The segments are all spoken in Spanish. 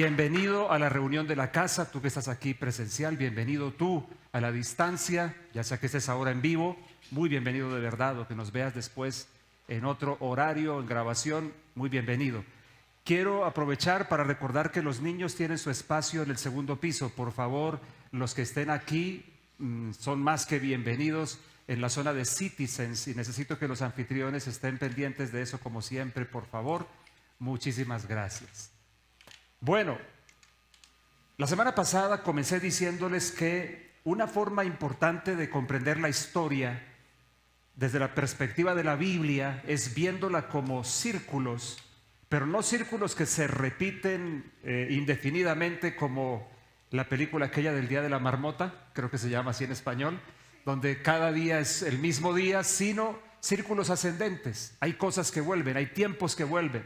Bienvenido a la reunión de la casa, tú que estás aquí presencial, bienvenido tú a la distancia, ya sea que estés ahora en vivo, muy bienvenido de verdad, o que nos veas después en otro horario, en grabación, muy bienvenido. Quiero aprovechar para recordar que los niños tienen su espacio en el segundo piso. Por favor, los que estén aquí son más que bienvenidos en la zona de Citizens y necesito que los anfitriones estén pendientes de eso como siempre, por favor. Muchísimas gracias. Bueno, la semana pasada comencé diciéndoles que una forma importante de comprender la historia desde la perspectiva de la Biblia es viéndola como círculos, pero no círculos que se repiten indefinidamente como la película aquella del Día de la Marmota, creo que se llama así en español, donde cada día es el mismo día, sino círculos ascendentes. Hay cosas que vuelven, hay tiempos que vuelven,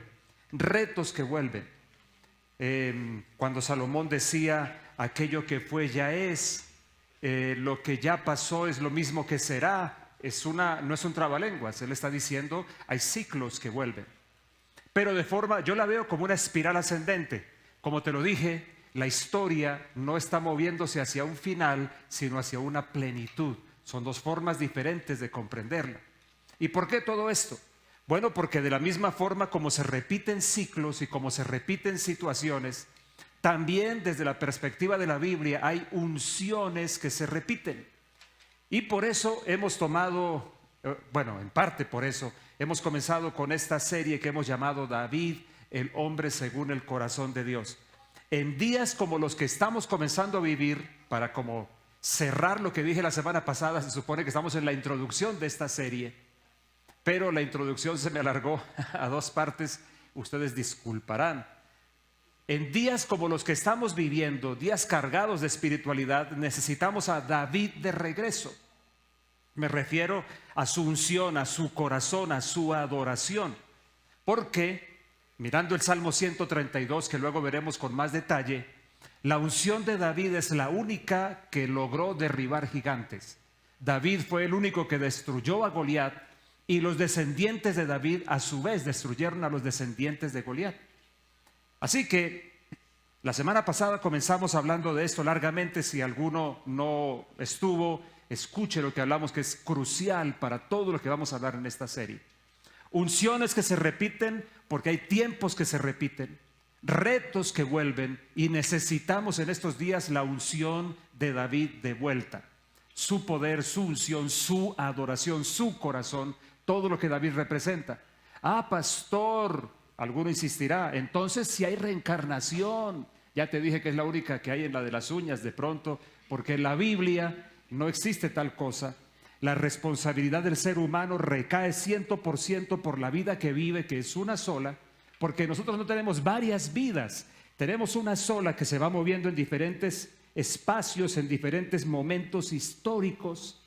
retos que vuelven. Cuando Salomón decía aquello que fue ya es, lo que ya pasó es lo mismo que será, no es un trabalenguas, él está diciendo hay ciclos que vuelven, pero de forma, yo la veo como una espiral ascendente. Como te lo dije, la historia no está moviéndose hacia un final, sino hacia una plenitud. Son dos formas diferentes de comprenderla. ¿Y por qué todo esto? Bueno, porque de la misma forma como se repiten ciclos y como se repiten situaciones, también desde la perspectiva de la Biblia hay unciones que se repiten. Y por eso hemos tomado, bueno, en parte por eso, hemos comenzado con esta serie que hemos llamado David, el hombre según el corazón de Dios. En días como los que estamos comenzando a vivir, para como cerrar lo que dije la semana pasada, se supone que estamos en la introducción de esta serie, pero la introducción se me alargó a dos partes, ustedes disculparán. En días como los que estamos viviendo, días cargados de espiritualidad, necesitamos a David de regreso. Me refiero a su unción, a su corazón, a su adoración. Porque, mirando el Salmo 132, que luego veremos con más detalle, la unción de David es la única que logró derribar gigantes. David fue el único que destruyó a Goliat y los descendientes de David a su vez destruyeron a los descendientes de Goliat. Así que la semana pasada comenzamos hablando de esto largamente. Si alguno no estuvo, escuche lo que hablamos, que es crucial para todo lo que vamos a hablar en esta serie. Unciones que se repiten porque hay tiempos que se repiten, retos que vuelven, y necesitamos en estos días la unción de David de vuelta. Su poder, su unción, su adoración, su corazón, todo lo que David representa. Ah, pastor, alguno insistirá, entonces si hay reencarnación, ya te dije que es la única que hay en la de las uñas de pronto, porque en la Biblia no existe tal cosa. La responsabilidad del ser humano recae 100% por la vida que vive, que es una sola, porque nosotros no tenemos varias vidas, tenemos una sola que se va moviendo en diferentes espacios, en diferentes momentos históricos,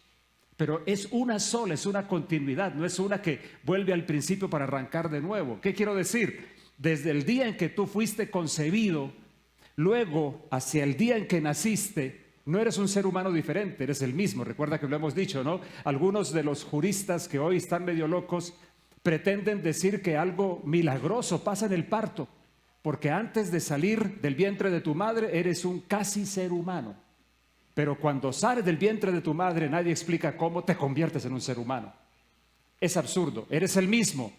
pero es una sola, es una continuidad, no es una que vuelve al principio para arrancar de nuevo. ¿Qué quiero decir? Desde el día en que tú fuiste concebido, luego hacia el día en que naciste, no eres un ser humano diferente, eres el mismo. Recuerda que lo hemos dicho, ¿no? Algunos de los juristas que hoy están medio locos pretenden decir que algo milagroso pasa en el parto, porque antes de salir del vientre de tu madre eres un casi ser humano. Pero cuando sales del vientre de tu madre, nadie explica cómo te conviertes en un ser humano. Es absurdo, eres el mismo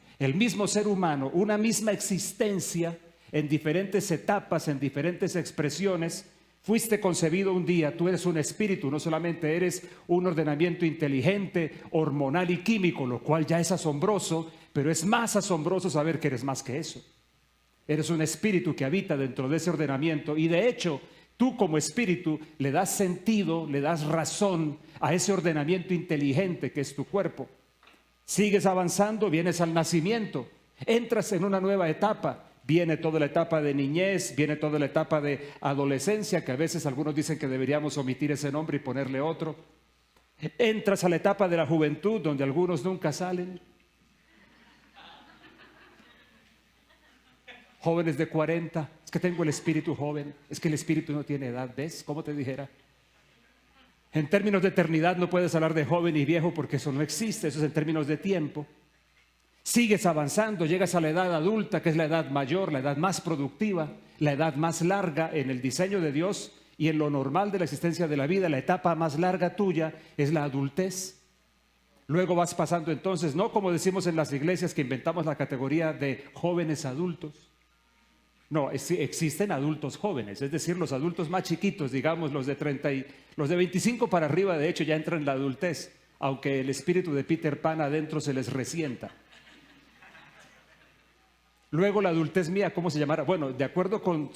ser humano, una misma existencia en diferentes etapas, en diferentes expresiones. Fuiste concebido un día, tú eres un espíritu, no solamente eres un ordenamiento inteligente, hormonal y químico, lo cual ya es asombroso, pero es más asombroso saber que eres más que eso. Eres un espíritu que habita dentro de ese ordenamiento y de hecho, tú como espíritu le das sentido, le das razón a ese ordenamiento inteligente que es tu cuerpo. Sigues avanzando, vienes al nacimiento, entras en una nueva etapa. Viene toda la etapa de niñez, viene toda la etapa de adolescencia, que a veces algunos dicen que deberíamos omitir ese nombre y ponerle otro. Entras a la etapa de la juventud, donde algunos nunca salen. Jóvenes de 40, es que tengo el espíritu joven, es que el espíritu no tiene edad, ¿ves? ¿Cómo te dijera? En términos de eternidad no puedes hablar de joven y viejo porque eso no existe, eso es en términos de tiempo. Sigues avanzando, llegas a la edad adulta, que es la edad mayor, la edad más productiva, la edad más larga en el diseño de Dios y en lo normal de la existencia de la vida. La etapa más larga tuya es la adultez. Luego vas pasando entonces, no como decimos en las iglesias que inventamos la categoría de jóvenes adultos. No, existen adultos jóvenes, es decir, los adultos más chiquitos, digamos los de 30 y los de 25 para arriba, de hecho ya entran en la adultez, aunque el espíritu de Peter Pan adentro se les resienta. Luego la adultez mía, ¿cómo se llamará? Bueno, de acuerdo con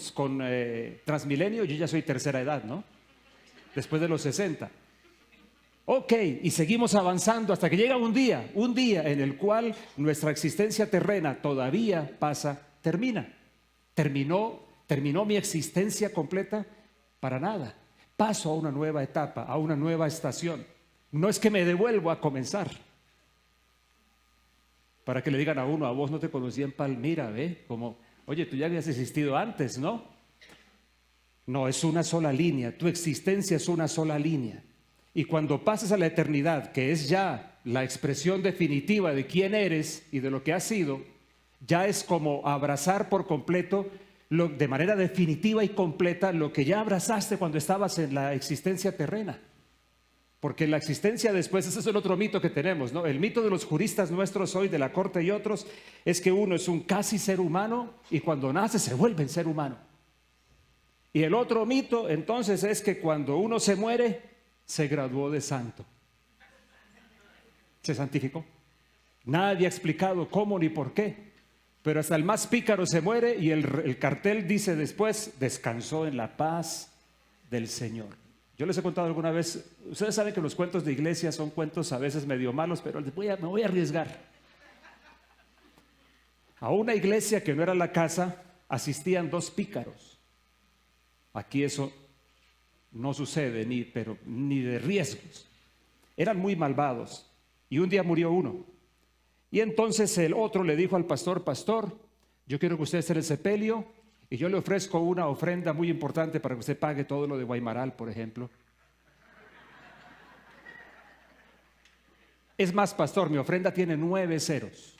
Transmilenio, yo ya soy tercera edad, ¿no? Después de los 60. Ok, y seguimos avanzando hasta que llega un día en el cual nuestra existencia terrena todavía termina. ¿Terminó mi existencia completa? Para nada. Paso a una nueva etapa, a una nueva estación. No es que me devuelvo a comenzar. Para que le digan a uno, a vos no te conocí en Palmira, ¿ve? Como, oye, tú ya habías existido antes, ¿no? No, es una sola línea, tu existencia es una sola línea. Y cuando pases a la eternidad, que es ya la expresión definitiva de quién eres y de lo que has sido, ya es como abrazar por completo, de manera definitiva y completa, lo que ya abrazaste cuando estabas en la existencia terrena. Porque la existencia después, ese es el otro mito que tenemos, ¿no? El mito de los juristas nuestros hoy, de la corte y otros, es que uno es un casi ser humano y cuando nace se vuelve en ser humano. Y el otro mito entonces es que cuando uno se muere, se graduó de santo. Se santificó. Nadie ha explicado cómo ni por qué. Pero hasta el más pícaro se muere y el cartel dice después, descansó en la paz del Señor. Yo les he contado alguna vez, ustedes saben que los cuentos de iglesia son cuentos a veces medio malos, pero me voy a arriesgar. A una iglesia que no era la casa, asistían 2 pícaros. Aquí eso no sucede, ni de riesgos. Eran muy malvados y un día murió uno. Y entonces el otro le dijo al pastor, pastor, yo quiero que usted esté en el sepelio y yo le ofrezco una ofrenda muy importante para que usted pague todo lo de Guaymaral, por ejemplo. Es más, pastor, mi ofrenda tiene 9 ceros.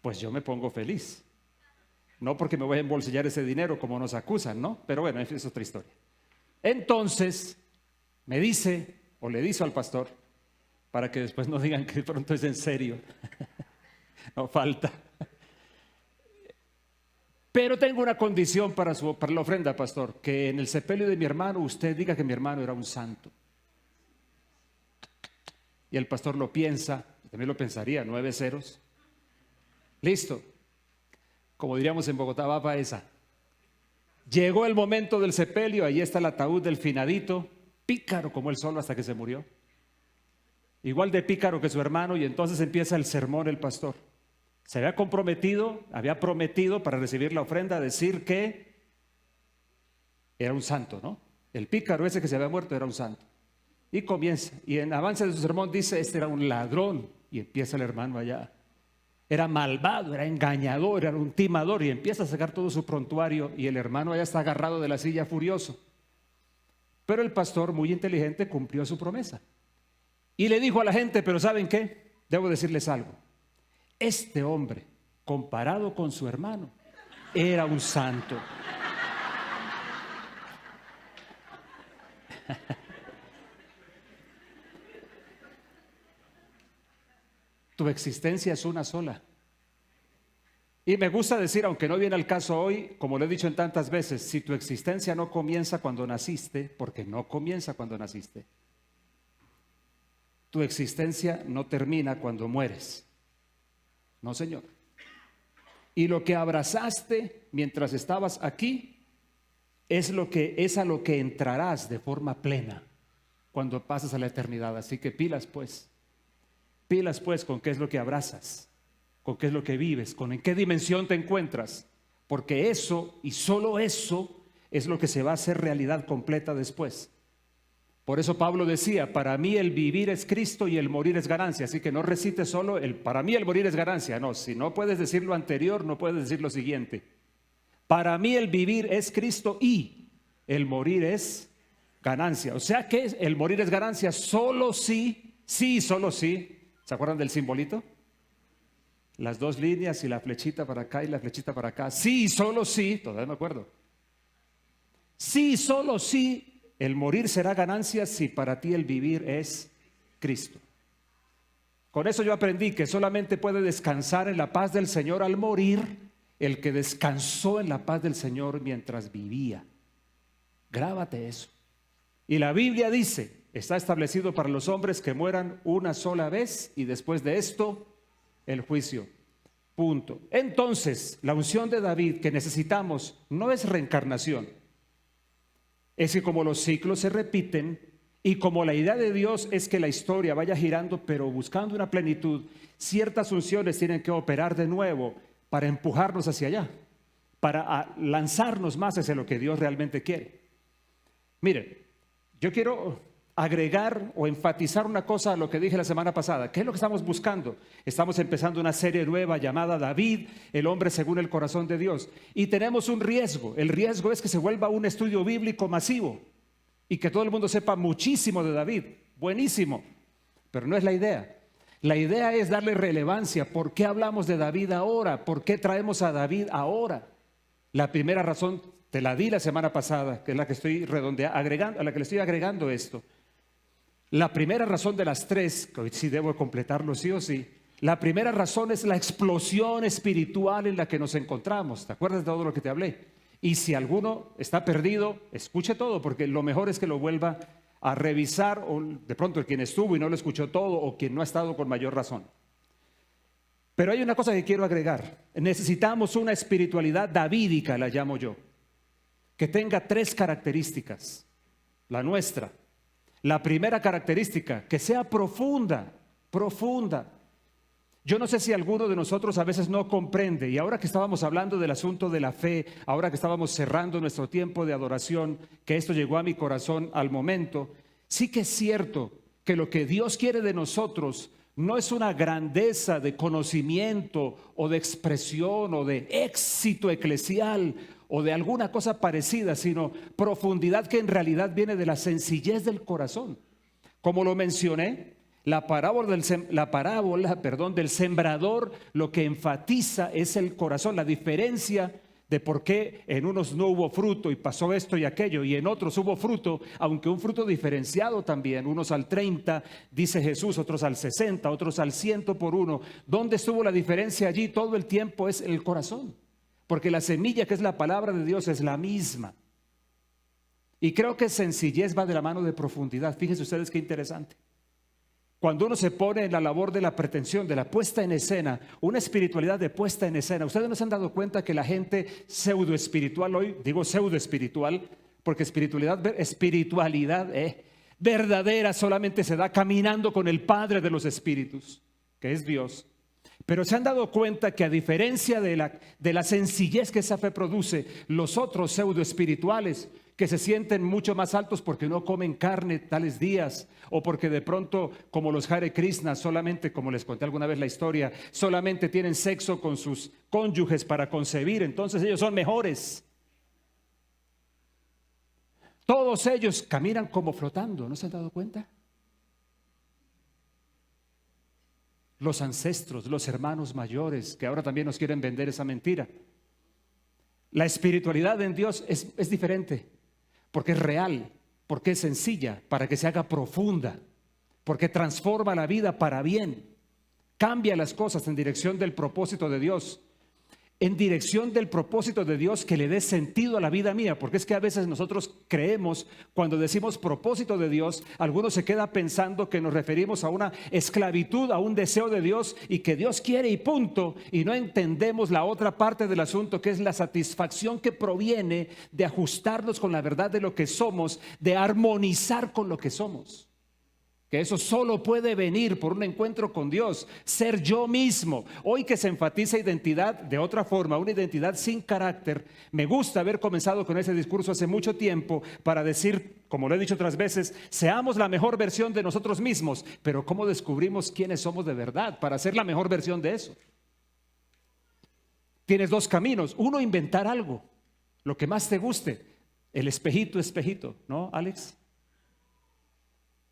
Pues yo me pongo feliz. No porque me voy a embolsillar ese dinero como nos acusan, ¿no? Pero bueno, esa es otra historia. Entonces, me dice, o le dice al pastor, para que después no digan que de pronto es en serio. No falta. Pero tengo una condición para la ofrenda, pastor, que en el sepelio de mi hermano usted diga que mi hermano era un santo. Y el pastor lo piensa, también lo pensaría, 9 ceros. Listo. Como diríamos en Bogotá, va para esa. Llegó el momento del sepelio, ahí está el ataúd del finadito, pícaro como él solo hasta que se murió. Igual de pícaro que su hermano, y entonces empieza el sermón el pastor. Se había prometido para recibir la ofrenda decir que era un santo, ¿no? El pícaro ese que se había muerto era un santo. Y comienza, y en avance de su sermón dice, este era un ladrón, y empieza el hermano allá. Era malvado, era engañador, era un timador, y empieza a sacar todo su prontuario, y el hermano allá está agarrado de la silla furioso. Pero el pastor, muy inteligente, cumplió su promesa. Y le dijo a la gente, pero ¿saben qué? Debo decirles algo. Este hombre, comparado con su hermano, era un santo. Tu existencia es una sola. Y me gusta decir, aunque no viene al caso hoy, como lo he dicho en tantas veces, si tu existencia no comienza cuando naciste, porque no comienza cuando naciste, tu existencia no termina cuando mueres. No, señor. Y lo que abrazaste mientras estabas aquí es a lo que entrarás de forma plena cuando pases a la eternidad. Así que pilas pues con qué es lo que abrazas, con qué es lo que vives, en qué dimensión te encuentras, porque eso y solo eso es lo que se va a hacer realidad completa después. Por eso Pablo decía, para mí el vivir es Cristo y el morir es ganancia. Así que no recites solo para mí el morir es ganancia. No, si no puedes decir lo anterior, no puedes decir lo siguiente. Para mí el vivir es Cristo y el morir es ganancia. O sea que el morir es ganancia solo si, solo si. ¿Se acuerdan del simbolito? las dos líneas y la flechita para acá y la flechita para acá. Sí, solo sí, todavía me acuerdo. Sí, solo sí, el morir será ganancia si para ti el vivir es Cristo. Con eso yo aprendí que solamente puede descansar en la paz del Señor al morir el que descansó en la paz del Señor mientras vivía. Grábate eso. Y la Biblia dice, está establecido para los hombres que mueran una sola vez y después de esto el juicio. Punto. Entonces, la unción de David que necesitamos no es reencarnación. Es que como los ciclos se repiten y como la idea de Dios es que la historia vaya girando pero buscando una plenitud, ciertas unciones tienen que operar de nuevo para empujarnos hacia allá, para lanzarnos más hacia lo que Dios realmente quiere. Mire, yo quiero agregar o enfatizar una cosa a lo que dije la semana pasada. ¿Qué es lo que estamos buscando? Estamos empezando una serie nueva llamada David, el hombre según el corazón de Dios. Y tenemos un riesgo. El riesgo es que se vuelva un estudio bíblico masivo y que todo el mundo sepa muchísimo de David. Buenísimo, pero no es la idea. La idea es darle relevancia. ¿Por qué hablamos de David ahora? ¿Por qué traemos a David ahora? La primera razón te la di la semana pasada, que es la que estoy agregando, a la que le estoy agregando esto. La primera razón de las tres, que hoy sí debo completarlo sí o sí, la primera razón es la explosión espiritual en la que nos encontramos. ¿Te acuerdas de todo lo que te hablé? Y si alguno está perdido, escuche todo, porque lo mejor es que lo vuelva a revisar, o de pronto el quien estuvo y no lo escuchó todo, o quien no ha estado con mayor razón. Pero hay una cosa que quiero agregar. Necesitamos una espiritualidad davídica, la llamo yo, que tenga tres características. La nuestra. La primera característica, que sea profunda, profunda. Yo no sé si alguno de nosotros a veces no comprende, y ahora que estábamos hablando del asunto de la fe, ahora que estábamos cerrando nuestro tiempo de adoración, que esto llegó a mi corazón al momento, sí que es cierto que lo que Dios quiere de nosotros no es una grandeza de conocimiento o de expresión o de éxito eclesial o de alguna cosa parecida, sino profundidad que en realidad viene de la sencillez del corazón. Como lo mencioné, la parábola del sembrador lo que enfatiza es el corazón, la diferencia de por qué en unos no hubo fruto y pasó esto y aquello, y en otros hubo fruto, aunque un fruto diferenciado también, unos al 30, dice Jesús, otros al 60, otros al 100 por uno. ¿Dónde estuvo la diferencia allí? Todo el tiempo es el corazón. Porque la semilla que es la palabra de Dios es la misma. Y creo que sencillez va de la mano de profundidad. Fíjense ustedes qué interesante. Cuando uno se pone en la labor de la pretensión, de la puesta en escena, una espiritualidad de puesta en escena. Ustedes no se han dado cuenta que la gente pseudo espiritual hoy, digo pseudo espiritual, porque espiritualidad verdadera solamente se da caminando con el Padre de los espíritus, que es Dios. Pero se han dado cuenta que a diferencia de la sencillez que esa fe produce, los otros pseudo espirituales que se sienten mucho más altos porque no comen carne tales días, o porque de pronto, como los Hare Krishna, solamente, como les conté alguna vez la historia, solamente tienen sexo con sus cónyuges para concebir, entonces ellos son mejores. Todos ellos caminan como flotando, ¿no se han dado cuenta? Los ancestros, los hermanos mayores, que ahora también nos quieren vender esa mentira. La espiritualidad en Dios es diferente, porque es real, porque es sencilla, para que se haga profunda, porque transforma la vida para bien, cambia las cosas en dirección del propósito de Dios, en dirección del propósito de Dios que le dé sentido a la vida mía, porque es que a veces nosotros creemos, cuando decimos propósito de Dios, algunos se queda pensando que nos referimos a una esclavitud, a un deseo de Dios y que Dios quiere y punto, y no entendemos la otra parte del asunto, que es la satisfacción que proviene de ajustarnos con la verdad de lo que somos, de armonizar con lo que somos. Que eso solo puede venir por un encuentro con Dios, ser yo mismo. Hoy que se enfatiza identidad de otra forma, una identidad sin carácter, me gusta haber comenzado con ese discurso hace mucho tiempo para decir, como lo he dicho otras veces, seamos la mejor versión de nosotros mismos. Pero ¿cómo descubrimos quiénes somos de verdad para ser la mejor versión de eso? Tienes dos caminos. Uno, inventar algo, lo que más te guste. El espejito, ¿no, Alex?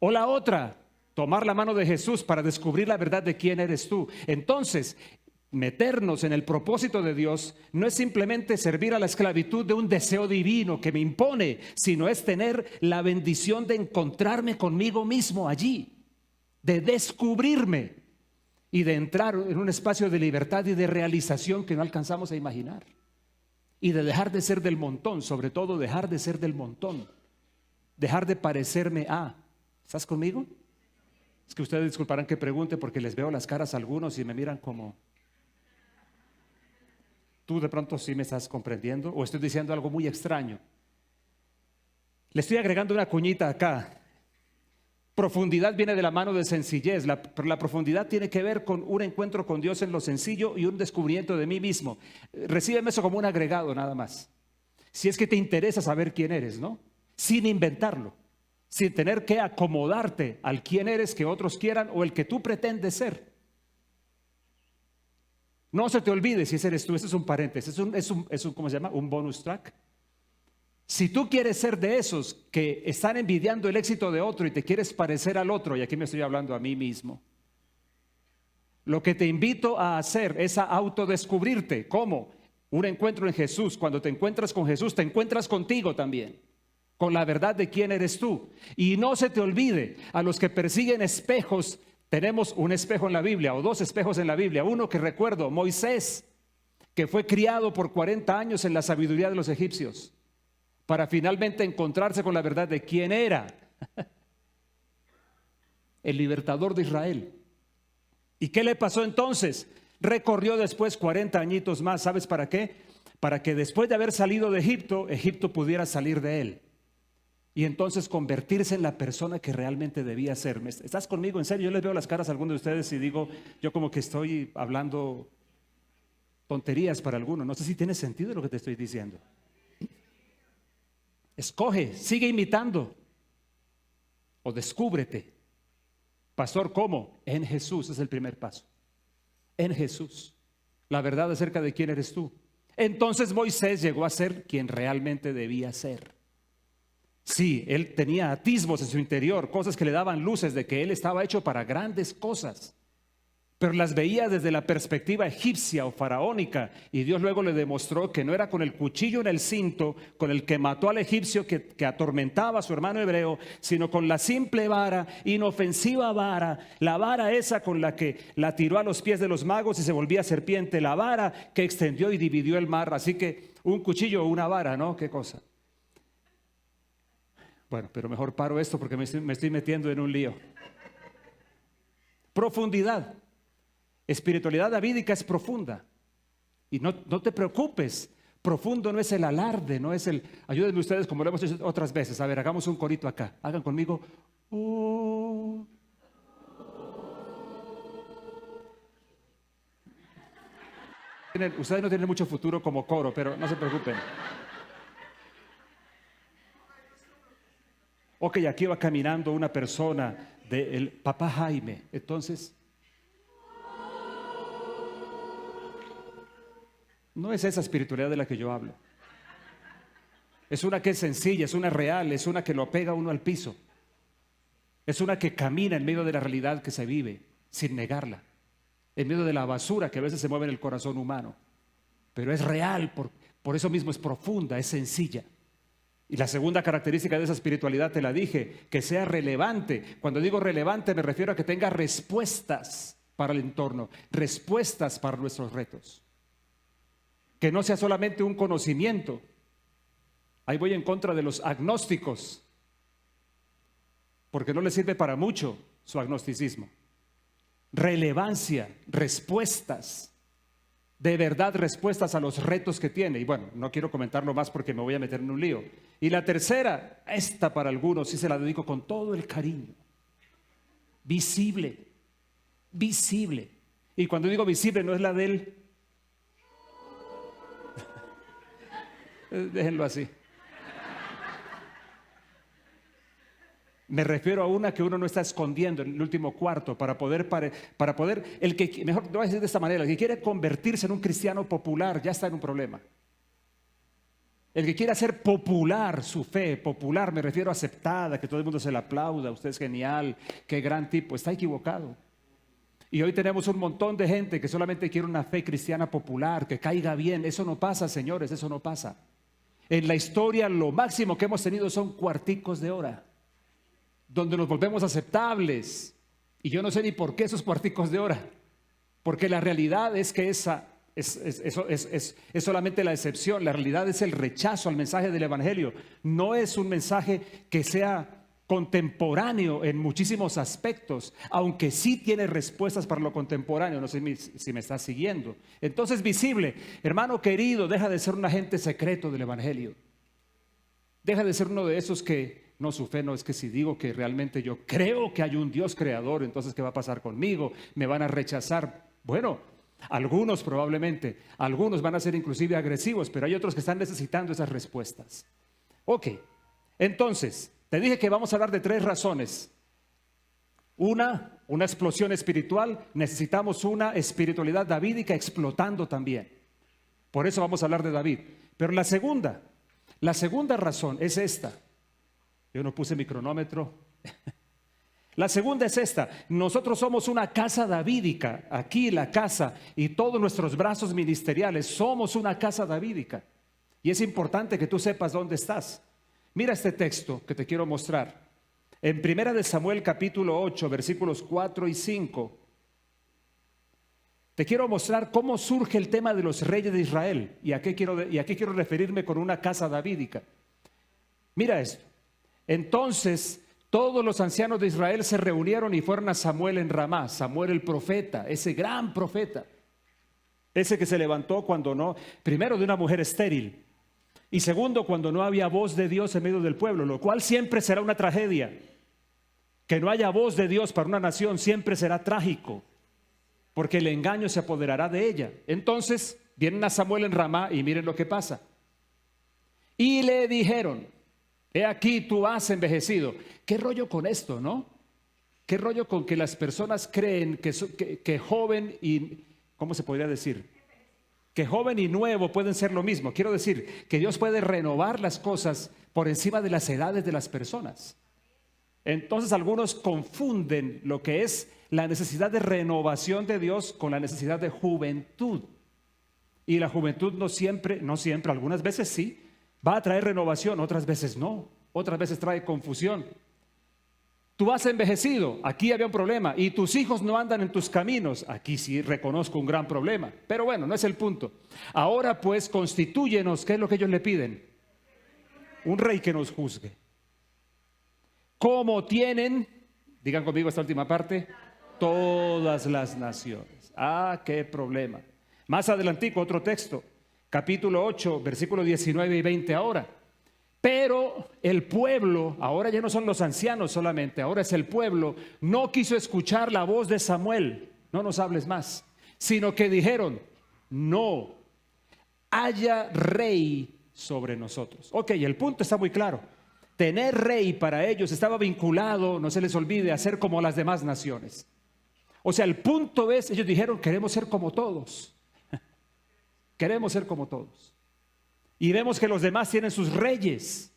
O la otra, tomar la mano de Jesús para descubrir la verdad de quién eres tú. Entonces, meternos en el propósito de Dios no es simplemente servir a la esclavitud de un deseo divino que me impone, sino es tener la bendición de encontrarme conmigo mismo allí, de descubrirme y de entrar en un espacio de libertad y de realización que no alcanzamos a imaginar. Y de dejar de ser del montón, sobre todo dejar de ser del montón, dejar de parecerme a. ¿Estás conmigo? Es que ustedes disculparán que pregunte porque les veo las caras a algunos y me miran como... ¿Tú de pronto sí me estás comprendiendo o estoy diciendo algo muy extraño? Le estoy agregando una cuñita acá. Profundidad viene de la mano de sencillez, pero la profundidad tiene que ver con un encuentro con Dios en lo sencillo y un descubrimiento de mí mismo. Recíbeme eso como un agregado nada más. Si es que te interesa saber quién eres, ¿no? Sin inventarlo, sin tener que acomodarte al quién eres que otros quieran o el que tú pretendes ser. No se te olvide si ese eres tú. Este es un paréntesis, es un ¿cómo se llama? Un bonus track. Si tú quieres ser de esos que están envidiando el éxito de otro y te quieres parecer al otro, y aquí me estoy hablando a mí mismo, lo que te invito a hacer es a autodescubrirte. ¿Cómo? Un encuentro en Jesús. Cuando te encuentras con Jesús, te encuentras contigo también, con la verdad de quién eres tú. Y no se te olvide, a los que persiguen espejos, tenemos un espejo en la Biblia o dos espejos en la Biblia. Uno que recuerdo, Moisés, que fue criado por 40 años en la sabiduría de los egipcios, para finalmente encontrarse con la verdad de quién era el libertador de Israel. ¿Y qué le pasó entonces? Recorrió después 40 añitos más. ¿Sabes para qué? Para que después de haber salido de Egipto, Egipto pudiera salir de él y entonces convertirse en la persona que realmente debía ser. ¿Estás conmigo? En serio, yo les veo las caras a algunos de ustedes y digo, yo como que estoy hablando tonterías para algunos. No sé si tiene sentido lo que te estoy diciendo. Escoge, sigue imitando o descúbrete. Pastor, ¿cómo? En Jesús es el primer paso. En Jesús. La verdad acerca de quién eres tú. Entonces Moisés llegó a ser quien realmente debía ser. Sí, él tenía atisbos en su interior, cosas que le daban luces de que él estaba hecho para grandes cosas, pero las veía desde la perspectiva egipcia o faraónica, y Dios luego le demostró que no era con el cuchillo en el cinto con el que mató al egipcio que atormentaba a su hermano hebreo, sino con la simple vara, inofensiva vara, la vara esa con la que la tiró a los pies de los magos y se volvía serpiente, la vara que extendió y dividió el mar. Así que un cuchillo o una vara, ¿no? ¿Qué cosa? Bueno, pero mejor paro esto porque me estoy metiendo en un lío. Profundidad. Espiritualidad davídica es profunda. Y no te preocupes. Profundo no es el alarde, no es el... Ayúdenme ustedes como lo hemos hecho otras veces. A ver, hagamos un corito acá. Hagan conmigo. Ustedes no tienen mucho futuro como coro, pero no se preocupen. Ok, aquí va caminando una persona del papá Jaime. Entonces, no es esa espiritualidad de la que yo hablo. Es una que es sencilla, es una real, es una que lo pega uno al piso. Es una que camina en medio de la realidad que se vive, sin negarla. En medio de la basura que a veces se mueve en el corazón humano. Pero es real, por eso mismo es profunda, es sencilla. Y la segunda característica de esa espiritualidad te la dije, que sea relevante. Cuando digo relevante me refiero a que tenga respuestas para el entorno, respuestas para nuestros retos. Que no sea solamente un conocimiento. Ahí voy en contra de los agnósticos, porque no les sirve para mucho su agnosticismo. Relevancia, respuestas. De verdad, respuestas a los retos que tiene. Y bueno, no quiero comentarlo más porque me voy a meter en un lío. Y la tercera, esta para algunos sí se la dedico con todo el cariño. Visible, visible. Y cuando digo visible no es la de él. Déjenlo así. Me refiero a una que uno no está escondiendo en el último cuarto para poder, el que, mejor, lo voy a decir de esta manera, el que quiere convertirse en un cristiano popular ya está en un problema. El que quiere hacer popular su fe, popular me refiero a aceptada, que todo el mundo se la aplauda, usted es genial, qué gran tipo, está equivocado. Y hoy tenemos un montón de gente que solamente quiere una fe cristiana popular, que caiga bien. Eso no pasa, señores, eso no pasa. En la historia lo máximo que hemos tenido son cuarticos de hora, donde nos volvemos aceptables. Y yo no sé ni por qué esos cuarticos de hora, porque la realidad es que esa es solamente la excepción. La realidad es el rechazo al mensaje del Evangelio. No es un mensaje que sea contemporáneo en muchísimos aspectos, aunque sí tiene respuestas para lo contemporáneo. No sé si me estás siguiendo. Entonces, visible, hermano querido, deja de ser un agente secreto del Evangelio. Deja de ser uno de esos que, no, su fe no es que si digo que realmente yo creo que hay un Dios creador, entonces ¿qué va a pasar conmigo? ¿Me van a rechazar? Bueno, algunos probablemente, algunos van a ser inclusive agresivos, pero hay otros que están necesitando esas respuestas. Ok, entonces, te dije que vamos a hablar de 3 razones. Una explosión espiritual. Necesitamos una espiritualidad davídica explotando también. Por eso vamos a hablar de David. Pero la segunda razón es esta. Yo no puse mi cronómetro. La segunda es esta. Nosotros somos una casa davídica. Aquí la casa y todos nuestros brazos ministeriales somos una casa davídica. Y es importante que tú sepas dónde estás. Mira este texto que te quiero mostrar. En 1 Samuel capítulo 8, versículos 4 y 5. Te quiero mostrar cómo surge el tema de los reyes de Israel. Y a qué quiero referirme con una casa davídica. Mira esto. Entonces todos los ancianos de Israel se reunieron y fueron a Samuel en Ramá. Samuel el profeta, ese gran profeta. Ese que se levantó primero de una mujer estéril. Y segundo, cuando no había voz de Dios en medio del pueblo, lo cual siempre será una tragedia. Que no haya voz de Dios para una nación siempre será trágico, porque el engaño se apoderará de ella. Entonces vienen a Samuel en Ramá y miren lo que pasa. Y le dijeron: he aquí, tú has envejecido. ¿Qué rollo con esto, no? ¿Qué rollo con que las personas creen que joven y, ¿cómo se podría decir? Que joven y nuevo pueden ser lo mismo. Quiero decir que Dios puede renovar las cosas por encima de las edades de las personas. Entonces algunos confunden lo que es la necesidad de renovación de Dios con la necesidad de juventud. Y la juventud no siempre, algunas veces sí, va a traer renovación, otras veces no. Otras veces trae confusión. Tú has envejecido, aquí había un problema, y tus hijos no andan en tus caminos. Aquí sí reconozco un gran problema, pero bueno, no es el punto. Ahora pues constitúyenos. ¿Qué es lo que ellos le piden? Un rey que nos juzgue. Como tienen, digan conmigo esta última parte, todas las naciones. Ah, qué problema. Más adelantico, otro texto, capítulo 8, versículos 19 y 20 ahora. Pero el pueblo, ahora ya no son los ancianos solamente, ahora es el pueblo, no quiso escuchar la voz de Samuel, no nos hables más, sino que dijeron: no haya rey sobre nosotros. Ok, el punto está muy claro. Tener rey para ellos estaba vinculado, no se les olvide, a ser como las demás naciones. O sea, el punto es, ellos dijeron: queremos ser como todos. Queremos ser como todos. Y vemos que los demás tienen sus reyes.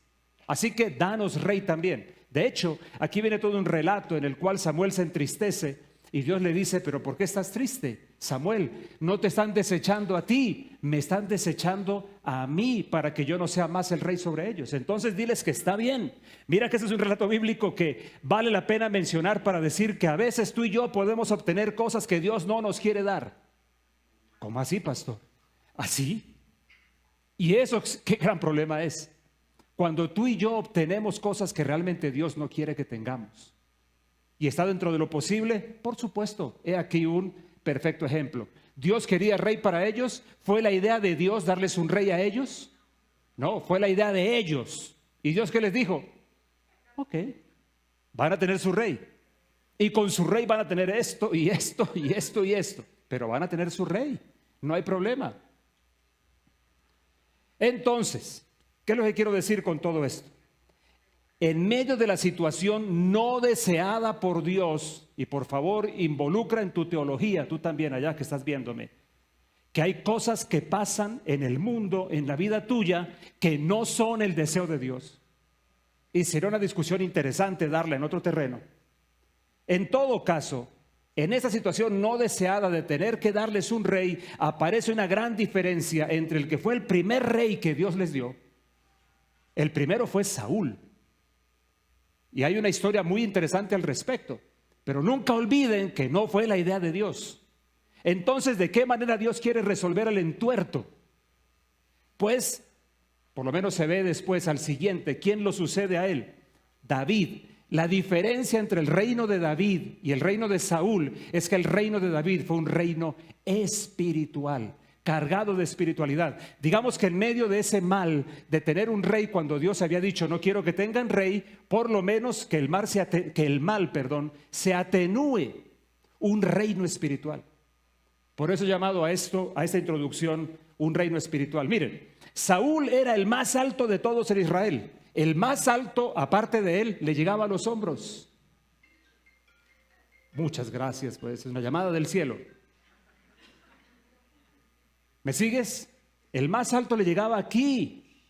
Así que danos rey también. De hecho, aquí viene todo un relato en el cual Samuel se entristece y Dios le dice: pero ¿por qué estás triste, Samuel? No te están desechando a ti, me están desechando a mí para que yo no sea más el rey sobre ellos. Entonces diles que está bien. Mira que ese es un relato bíblico que vale la pena mencionar para decir que a veces tú y yo podemos obtener cosas que Dios no nos quiere dar. ¿Cómo así, pastor? ¿Así? Y eso, qué gran problema es. Cuando tú y yo obtenemos cosas que realmente Dios no quiere que tengamos. Y está dentro de lo posible, por supuesto. He aquí un perfecto ejemplo. ¿Dios quería rey para ellos? ¿Fue la idea de Dios darles un rey a ellos? No, fue la idea de ellos. ¿Y Dios qué les dijo? Ok, van a tener su rey. Y con su rey van a tener esto y esto y esto y esto. Pero van a tener su rey. No hay problema. Entonces, ¿qué es lo que quiero decir con todo esto? En medio de la situación no deseada por Dios, y por favor involucra en tu teología, tú también allá que estás viéndome, que hay cosas que pasan en el mundo, en la vida tuya, que no son el deseo de Dios. Y será una discusión interesante darla en otro terreno. En todo caso, En esa situación no deseada de tener que darles un rey, aparece una gran diferencia entre el que fue el primer rey que Dios les dio. El primero fue Saúl. Y hay una historia muy interesante al respecto. Pero nunca olviden que no fue la idea de Dios. Entonces, ¿de qué manera Dios quiere resolver el entuerto? Pues, por lo menos se ve después al siguiente. ¿Quién lo sucede a él? David. La diferencia entre el reino de David y el reino de Saúl es que el reino de David fue un reino espiritual, cargado de espiritualidad. Digamos que en medio de ese mal de tener un rey, cuando Dios había dicho no quiero que tengan rey, por lo menos que el mal se atenúe, un reino espiritual. Por eso he llamado a esta introducción, un reino espiritual. Miren, Saúl era el más alto de todos en Israel. El más alto, aparte de él, le llegaba a los hombros. Muchas gracias, pues es una llamada del cielo. ¿Me sigues? El más alto le llegaba aquí.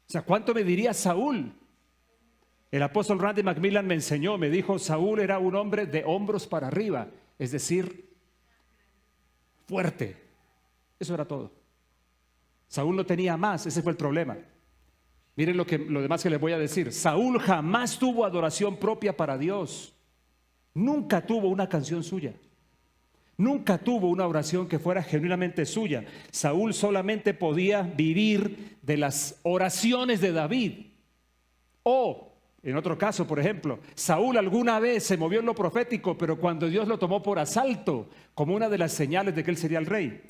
O sea, ¿cuánto me diría Saúl? El apóstol Randy Macmillan me enseñó, me dijo, Saúl era un hombre de hombros para arriba, es decir, fuerte. Eso era todo. Saúl no tenía más, ese fue el problema. Miren lo demás que les voy a decir. Saúl jamás tuvo adoración propia para Dios. Nunca tuvo una canción suya. Nunca tuvo una oración que fuera genuinamente suya. Saúl solamente podía vivir de las oraciones de David. O, en otro caso, por ejemplo, Saúl alguna vez se movió en lo profético, pero cuando Dios lo tomó por asalto, como una de las señales de que él sería el rey.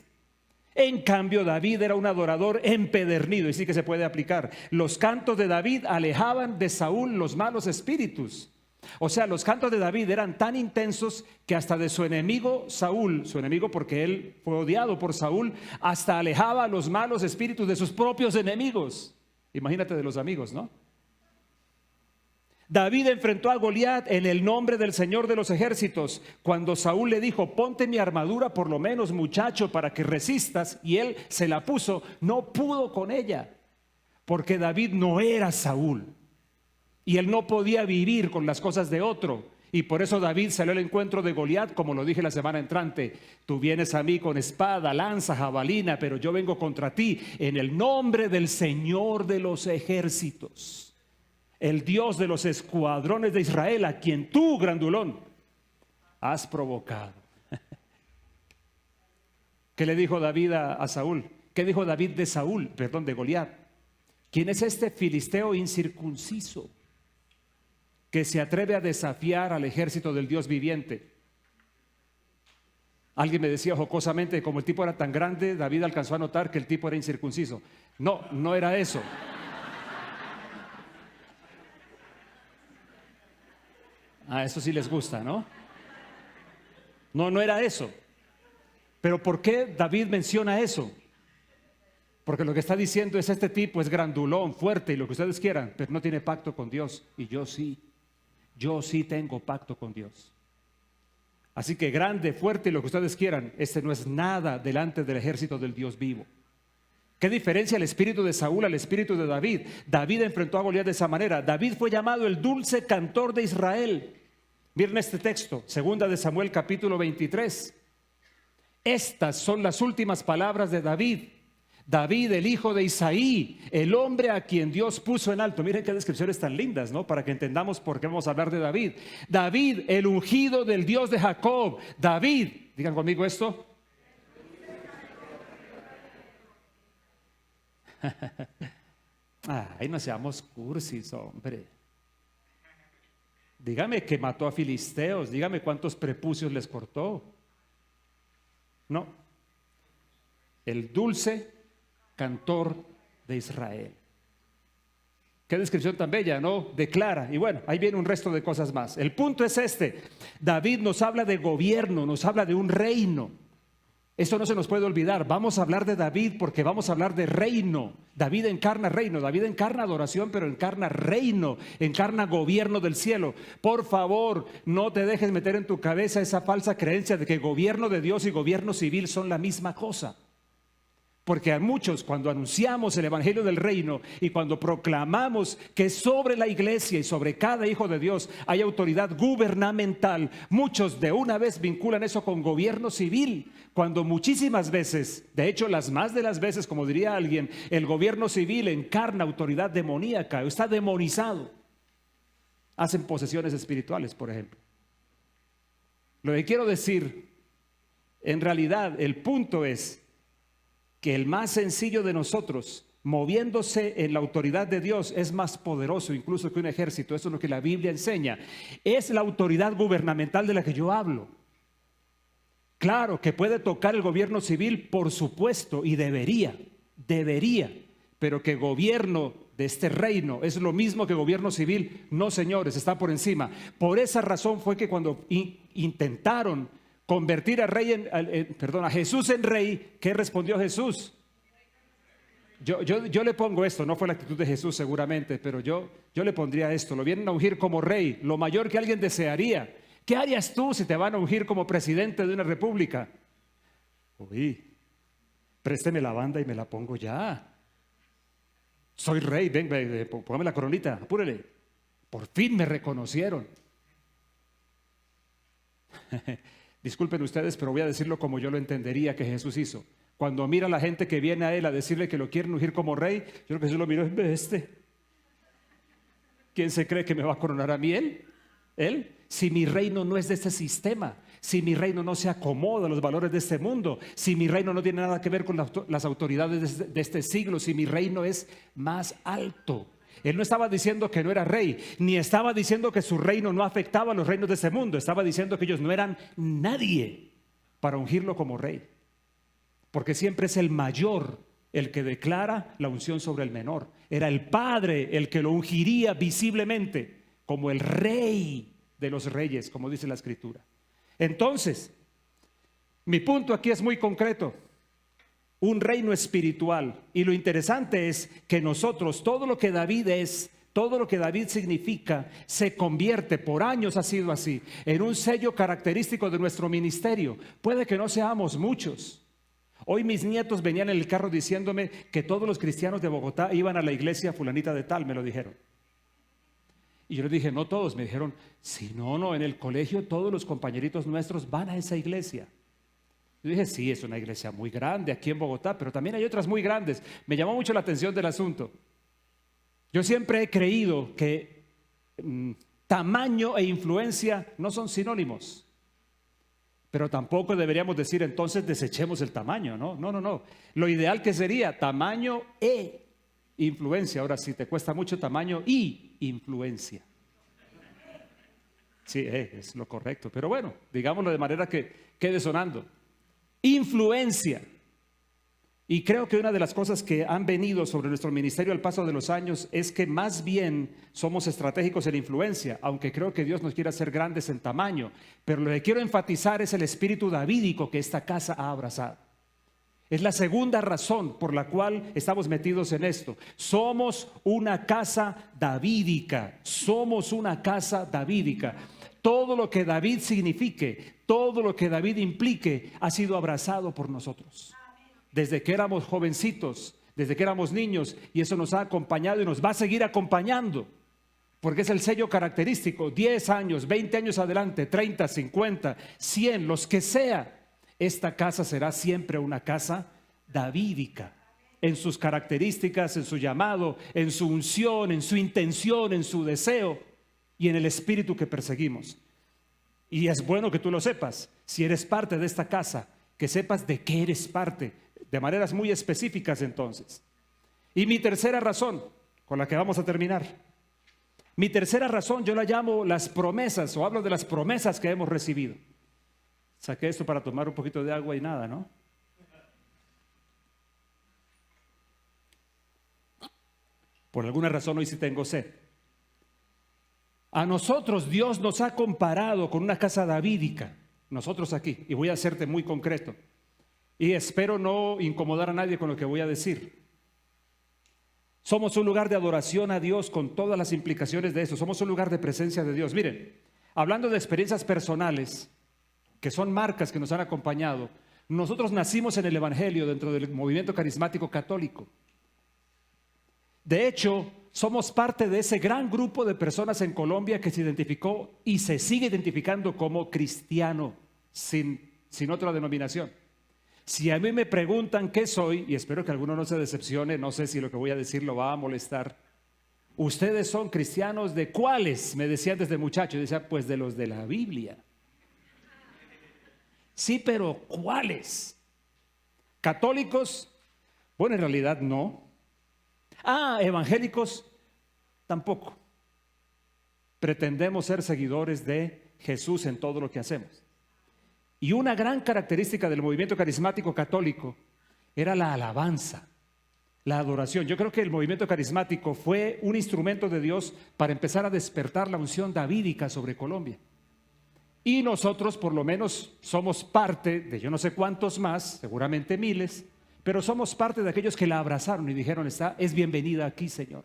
En cambio, David era un adorador empedernido, y sí que se puede aplicar. Los cantos de David alejaban de Saúl los malos espíritus. O sea, los cantos de David eran tan intensos que hasta de su enemigo Saúl, su enemigo porque él fue odiado por Saúl, hasta alejaba a los malos espíritus de sus propios enemigos. Imagínate de los amigos, ¿no? David enfrentó a Goliat en el nombre del Señor de los ejércitos. Cuando Saúl le dijo, ponte mi armadura por lo menos, muchacho, para que resistas, y él se la puso, no pudo con ella, porque David no era Saúl, y él no podía vivir con las cosas de otro. Y por eso David salió al encuentro de Goliat, como lo dije la semana entrante. Tú vienes a mí con espada, lanza, jabalina, pero yo vengo contra ti en el nombre del Señor de los ejércitos, el Dios de los escuadrones de Israel, a quien tú, grandulón, has provocado. ¿Qué le dijo David a Saúl? ¿Qué dijo David de Saúl? Perdón, de Goliat. ¿Quién es este filisteo incircunciso que se atreve a desafiar al ejército del Dios viviente? Alguien me decía jocosamente, como el tipo era tan grande, David alcanzó a notar que el tipo era incircunciso. No, no era eso. Eso sí les gusta, ¿no? No era eso. Pero ¿por qué David menciona eso? Porque lo que está diciendo es, este tipo es grandulón, fuerte y lo que ustedes quieran, pero no tiene pacto con Dios. Y yo sí tengo pacto con Dios. Así que grande, fuerte y lo que ustedes quieran, este no es nada delante del ejército del Dios vivo. ¿Qué diferencia el espíritu de Saúl al espíritu de David? David enfrentó a Goliat de esa manera. David fue llamado el dulce cantor de Israel. Miren este texto, 2 de Samuel capítulo 23. Estas son las últimas palabras de David. David, el hijo de Isaí, el hombre a quien Dios puso en alto. Miren qué descripciones tan lindas, ¿no? Para que entendamos por qué vamos a hablar de David. David, el ungido del Dios de Jacob. David, digan conmigo esto. Ay, no seamos cursis, hombre. Dígame que mató a filisteos, dígame cuántos prepucios les cortó. No, el dulce cantor de Israel. Qué descripción tan bella, ¿no? Declara, y bueno, ahí viene un resto de cosas más. El punto es este: David nos habla de gobierno, nos habla de un reino. Esto no se nos puede olvidar. Vamos a hablar de David porque vamos a hablar de reino. David encarna reino, David encarna adoración, pero encarna reino, encarna gobierno del cielo. Por favor, no te dejes meter en tu cabeza esa falsa creencia de que gobierno de Dios y gobierno civil son la misma cosa. Porque a muchos, cuando anunciamos el evangelio del reino y cuando proclamamos que sobre la iglesia y sobre cada hijo de Dios hay autoridad gubernamental, muchos de una vez vinculan eso con gobierno civil, cuando muchísimas veces, de hecho las más de las veces, como diría alguien, el gobierno civil encarna autoridad demoníaca, está demonizado. Hacen posesiones espirituales, por ejemplo. Lo que quiero decir, en realidad el punto es que el más sencillo de nosotros, moviéndose en la autoridad de Dios, es más poderoso incluso que un ejército. Eso es lo que la Biblia enseña. Es la autoridad gubernamental de la que yo hablo. Claro que puede tocar el gobierno civil, por supuesto, y debería, pero que gobierno de este reino es lo mismo que gobierno civil, no, señores, está por encima. Por esa razón fue que cuando intentaron convertir a Jesús en rey, ¿qué respondió Jesús? Yo le pongo esto, no fue la actitud de Jesús seguramente, pero yo le pondría esto: lo vienen a ungir como rey, lo mayor que alguien desearía. ¿Qué harías tú si te van a ungir como presidente de una república? Uy, présteme la banda y me la pongo ya. Soy rey, ven, póngame la coronita, apúrele. Por fin me reconocieron. Disculpen ustedes, pero voy a decirlo como yo lo entendería que Jesús hizo. Cuando mira a la gente que viene a él a decirle que lo quieren ungir como rey, yo creo que Jesús lo miró, ¿quién se cree que me va a coronar a mí? ¿Él? Si mi reino no es de este sistema, si mi reino no se acomoda a los valores de este mundo, si mi reino no tiene nada que ver con las autoridades de este siglo, si mi reino es más alto. Él no estaba diciendo que no era rey, ni estaba diciendo que su reino no afectaba a los reinos de ese mundo. Estaba diciendo que ellos no eran nadie para ungirlo como rey. Porque siempre es el mayor el que declara la unción sobre el menor. Era el Padre el que lo ungiría visiblemente como el rey de los reyes, como dice la Escritura. Entonces, mi punto aquí es muy concreto. Un reino espiritual. Y lo interesante es que nosotros, todo lo que David es, todo lo que David significa, se convierte, por años ha sido así, en un sello característico de nuestro ministerio. Puede que no seamos muchos. Hoy mis nietos venían en el carro diciéndome que todos los cristianos de Bogotá iban a la iglesia fulanita de tal, me lo dijeron. Y yo les dije, no todos. Me dijeron, sí, no, en el colegio todos los compañeritos nuestros van a esa iglesia. Yo dije, sí, es una iglesia muy grande aquí en Bogotá, pero también hay otras muy grandes. Me llamó mucho la atención del asunto. Yo siempre he creído que tamaño e influencia no son sinónimos. Pero tampoco deberíamos decir entonces desechemos el tamaño, ¿no? No. Lo ideal que sería tamaño e influencia. Ahora, si te cuesta mucho, tamaño y influencia. Sí, es lo correcto. Pero bueno, digámoslo de manera que quede sonando. Influencia. Y creo que una de las cosas que han venido sobre nuestro ministerio al paso de los años es que más bien somos estratégicos en influencia, aunque creo que Dios nos quiere hacer grandes en tamaño. Pero lo que quiero enfatizar es el espíritu davídico que esta casa ha abrazado. Es la segunda razón por la cual estamos metidos en esto. Somos una casa davídica. Somos una casa davídica. Todo lo que David signifique, todo lo que David implique, ha sido abrazado por nosotros. Desde que éramos jovencitos, desde que éramos niños, y eso nos ha acompañado y nos va a seguir acompañando. Porque es el sello característico. 10 años, 20 años adelante, 30, 50, 100, los que sea. Esta casa será siempre una casa davídica, en sus características, en su llamado, en su unción, en su intención, en su deseo y en el espíritu que perseguimos. Y es bueno que tú lo sepas, si eres parte de esta casa, que sepas de qué eres parte, de maneras muy específicas entonces. Y mi tercera razón, con la que vamos a terminar. Mi tercera razón yo la llamo las promesas, o hablo de las promesas que hemos recibido. Saqué esto para tomar un poquito de agua y nada, ¿no? Por alguna razón hoy sí tengo sed. A nosotros Dios nos ha comparado con una casa davídica. Nosotros aquí, y voy a hacerte muy concreto. Y espero no incomodar a nadie con lo que voy a decir. Somos un lugar de adoración a Dios con todas las implicaciones de eso. Somos un lugar de presencia de Dios. Miren, hablando de experiencias personales, que son marcas que nos han acompañado. Nosotros nacimos en el Evangelio dentro del movimiento carismático católico. De hecho, somos parte de ese gran grupo de personas en Colombia que se identificó y se sigue identificando como cristiano, sin otra denominación. Si a mí me preguntan qué soy, y espero que alguno no se decepcione, no sé si lo que voy a decir lo va a molestar. ¿Ustedes son cristianos de cuáles? Me decían desde muchacho. Yo decía, pues de los de la Biblia. Sí, pero ¿cuáles? ¿Católicos? Bueno, en realidad no. Evangélicos, tampoco. Pretendemos ser seguidores de Jesús en todo lo que hacemos. Y una gran característica del movimiento carismático católico era la alabanza, la adoración. Yo creo que el movimiento carismático fue un instrumento de Dios para empezar a despertar la unción davídica sobre Colombia. Y nosotros por lo menos somos parte de yo no sé cuántos más, seguramente miles, pero somos parte de aquellos que la abrazaron y dijeron, es bienvenida aquí, Señor,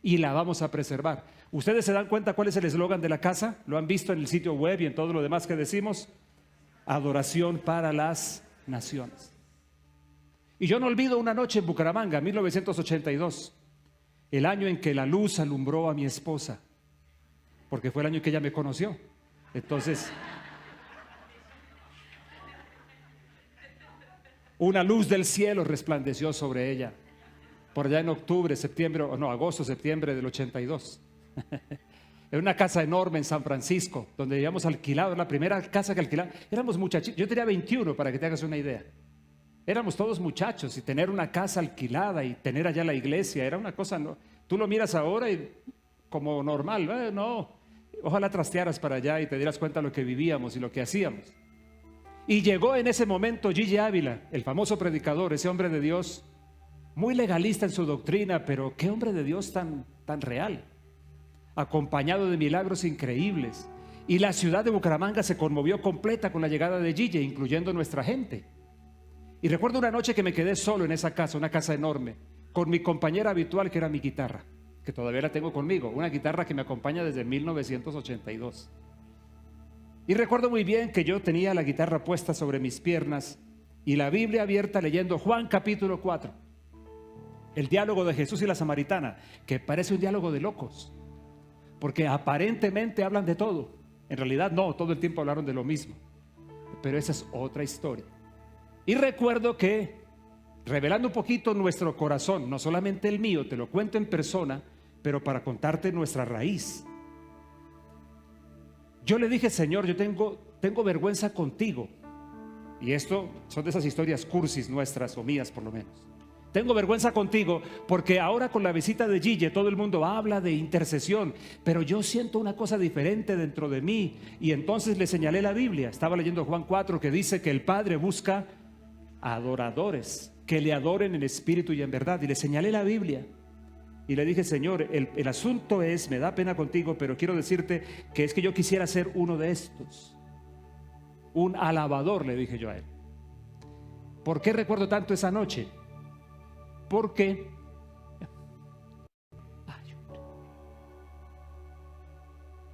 y la vamos a preservar. ¿Ustedes se dan cuenta cuál es el eslogan de la casa? ¿Lo han visto en el sitio web y en todo lo demás que decimos? Adoración para las naciones. Y yo no olvido una noche en Bucaramanga, 1982, el año en que la luz alumbró a mi esposa, porque fue el año en que ella me conoció. Entonces, una luz del cielo resplandeció sobre ella, por allá en agosto, septiembre del 82. En una casa enorme en San Francisco, donde habíamos alquilado, la primera casa que alquilamos. Éramos muchachitos, yo tenía 21 para que te hagas una idea. Éramos todos muchachos y tener una casa alquilada y tener allá la iglesia era una cosa, no, tú lo miras ahora y como normal, no, ojalá trastearas para allá y te dieras cuenta de lo que vivíamos y lo que hacíamos. Y llegó en ese momento Gigi Ávila, el famoso predicador, ese hombre de Dios, muy legalista en su doctrina, pero qué hombre de Dios tan real, acompañado de milagros increíbles. Y la ciudad de Bucaramanga se conmovió completa con la llegada de Gigi, incluyendo nuestra gente. Y recuerdo una noche que me quedé solo en esa casa, una casa enorme, con mi compañera habitual que era mi guitarra, que todavía la tengo conmigo, una guitarra que me acompaña desde 1982. Y recuerdo muy bien que yo tenía la guitarra puesta sobre mis piernas y la Biblia abierta leyendo Juan capítulo 4, el diálogo de Jesús y la samaritana, que parece un diálogo de locos, porque aparentemente hablan de todo. En realidad no, todo el tiempo hablaron de lo mismo, pero esa es otra historia. Y recuerdo que, revelando un poquito nuestro corazón, no solamente el mío, te lo cuento en persona, pero para contarte nuestra raíz, yo le dije, Señor, yo tengo vergüenza contigo. Y esto son de esas historias cursis nuestras o mías por lo menos. Tengo vergüenza contigo porque ahora con la visita de Gigi todo el mundo habla de intercesión, pero yo siento una cosa diferente dentro de mí. Y entonces le señalé la Biblia. Estaba leyendo Juan 4 que dice que el Padre busca adoradores que le adoren en espíritu y en verdad. Y le señalé la Biblia. Y le dije, Señor, el asunto es, me da pena contigo, pero quiero decirte que es que yo quisiera ser uno de estos. Un alabador, le dije yo a él. ¿Por qué recuerdo tanto esa noche? Porque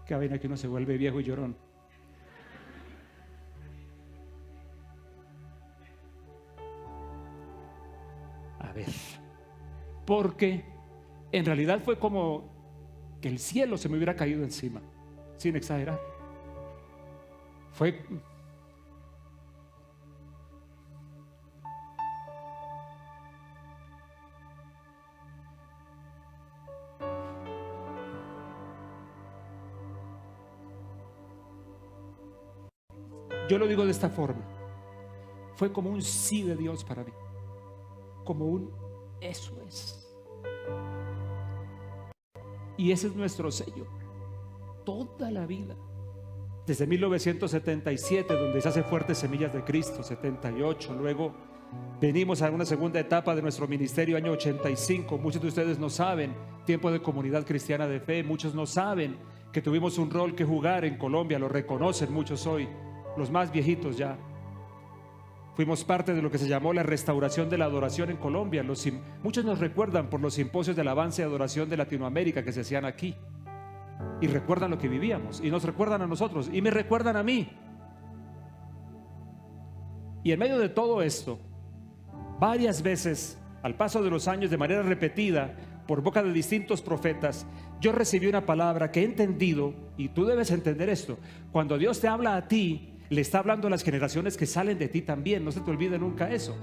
qué vaina que uno se vuelve viejo y llorón. A ver, porque en realidad fue como que el cielo se me hubiera caído encima, sin exagerar. Yo lo digo de esta forma. Fue como un sí de Dios para mí. Como un eso es. Y ese es nuestro sello. Toda la vida. Desde 1977, donde se hace fuertes Semillas de Cristo, 78. Luego venimos a una segunda etapa de nuestro ministerio, año 85. Muchos de ustedes no saben, tiempo de Comunidad Cristiana de Fe. Muchos no saben que tuvimos un rol que jugar en Colombia. Lo reconocen muchos hoy, los más viejitos ya. Fuimos parte de lo que se llamó la restauración de la adoración en Colombia. Muchos nos recuerdan por los simposios de alabanza y adoración de Latinoamérica que se hacían aquí. Y recuerdan lo que vivíamos. Y nos recuerdan a nosotros. Y me recuerdan a mí. Y en medio de todo esto, varias veces, al paso de los años, de manera repetida, por boca de distintos profetas, yo recibí una palabra que he entendido, y tú debes entender esto: cuando Dios te habla a ti, le está hablando a las generaciones que salen de ti también. No se te olvide nunca eso.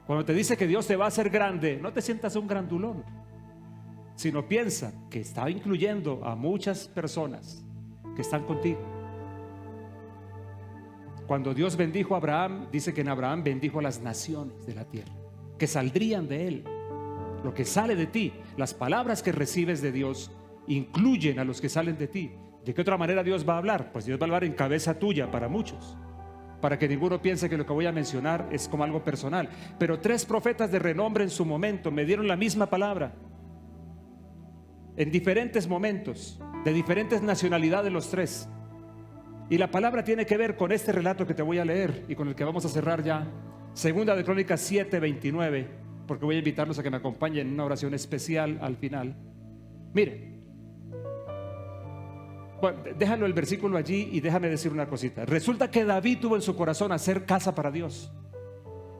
Cuando te dice que Dios te va a hacer grande, no te sientas un grandulón, sino piensa que está incluyendo a muchas personas que están contigo. Cuando Dios bendijo a Abraham, dice que en Abraham bendijo a las naciones de la tierra, que saldrían de él. Lo que sale de ti, las palabras que recibes de Dios, incluyen a los que salen de ti. ¿De qué otra manera Dios va a hablar? Pues Dios va a hablar en cabeza tuya para muchos, para que ninguno piense que lo que voy a mencionar es como algo personal. Pero 3 profetas de renombre en su momento me dieron la misma palabra, en diferentes momentos, de diferentes nacionalidades los 3. Y la palabra tiene que ver con este relato que te voy a leer y con el que vamos a cerrar ya. Segunda de Crónicas 7:29, porque voy a invitarlos a que me acompañen en una oración especial al final. Mire, bueno, déjalo el versículo allí y déjame decir una cosita. Resulta que David tuvo en su corazón hacer casa para Dios.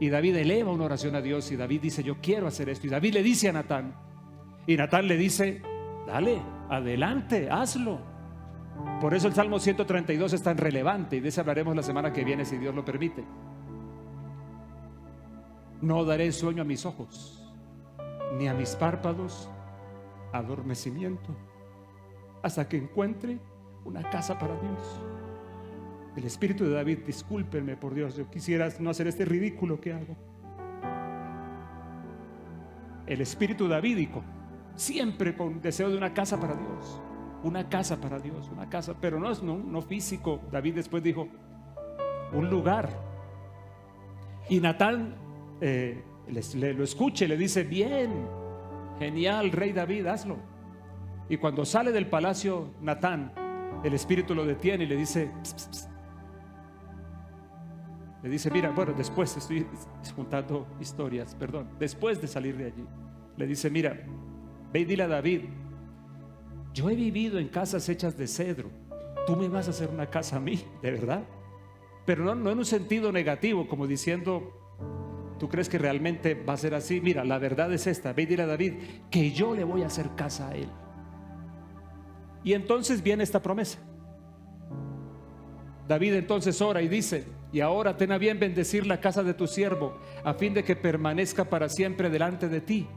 Y David eleva una oración a Dios y David dice: yo quiero hacer esto. Y David le dice a Natán, y Natán le dice: dale, adelante, hazlo. Por eso el Salmo 132 es tan relevante, y de ese hablaremos la semana que viene, si Dios lo permite. No daré sueño a mis ojos, ni a mis párpados adormecimiento, hasta que encuentre una casa para Dios. El espíritu de David, discúlpenme por Dios, yo quisiera no hacer este ridículo que hago. El espíritu davídico, siempre con deseo de una casa para Dios. Una casa para Dios, una casa, pero no físico. David después dijo: un lugar. Y Natán lo escucha y le dice: bien, genial, rey David, hazlo. Y cuando sale del palacio Natán, el espíritu lo detiene y le dice: pss, pss, pss. Le dice: mira, bueno, después, estoy juntando historias, perdón, después de salir de allí, le dice: mira, ve y dile a David: yo he vivido en casas hechas de cedro, tú me vas a hacer una casa a mí, ¿de verdad? Pero no en un sentido negativo, como diciendo: ¿tú crees que realmente va a ser así? Mira, la verdad es esta: ve y dile a David que yo le voy a hacer casa a él. Y entonces viene esta promesa. David entonces ora y dice: y ahora ten a bien bendecir la casa de tu siervo, a fin de que permanezca para siempre delante de ti.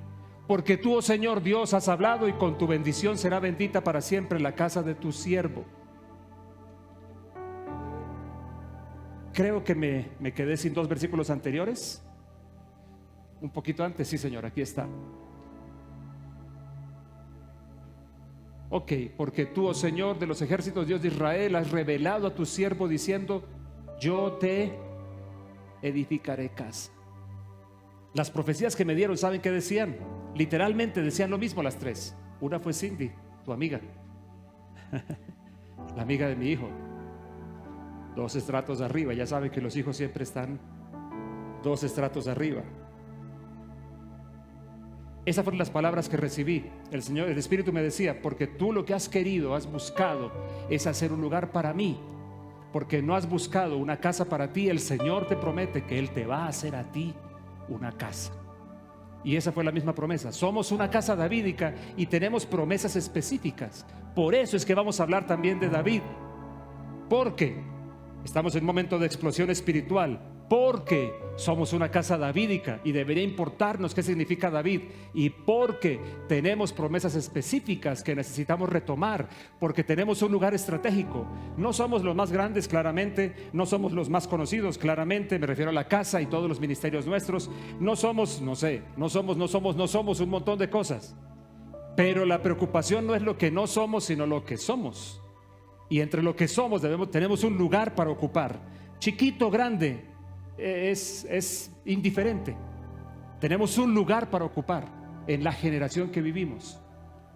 Porque tú, oh Señor Dios, has hablado, y con tu bendición será bendita para siempre la casa de tu siervo. Creo que me quedé sin 2 versículos anteriores. Un poquito antes, sí, Señor, aquí está. Ok, porque tú, oh Señor de los ejércitos, Dios de Israel, has revelado a tu siervo diciendo: yo te edificaré casa. Las profecías que me dieron, ¿saben qué decían? Literalmente decían lo mismo las 3. Una fue Cindy, tu amiga, la amiga de mi hijo, 2 estratos arriba. Ya saben que los hijos siempre están 2 estratos arriba. Esas fueron las palabras que recibí. El Espíritu me decía: porque tú lo que has querido, has buscado, es hacer un lugar para mí. Porque no has buscado una casa para ti, el Señor te promete que Él te va a hacer a ti una casa. Y esa fue la misma promesa. Somos una casa davídica y tenemos promesas específicas. Por eso es que vamos a hablar también de David, porque estamos en un momento de explosión espiritual, porque somos una casa davídica y debería importarnos qué significa David, y porque tenemos promesas específicas que necesitamos retomar, porque tenemos un lugar estratégico. No somos los más grandes, claramente, no somos los más conocidos, claramente, me refiero a la casa y todos los ministerios nuestros. No somos, no somos un montón de cosas, pero la preocupación no es lo que no somos, sino lo que somos. Y entre lo que somos tenemos un lugar para ocupar, chiquito, grande, es indiferente. Tenemos un lugar para ocupar en la generación que vivimos.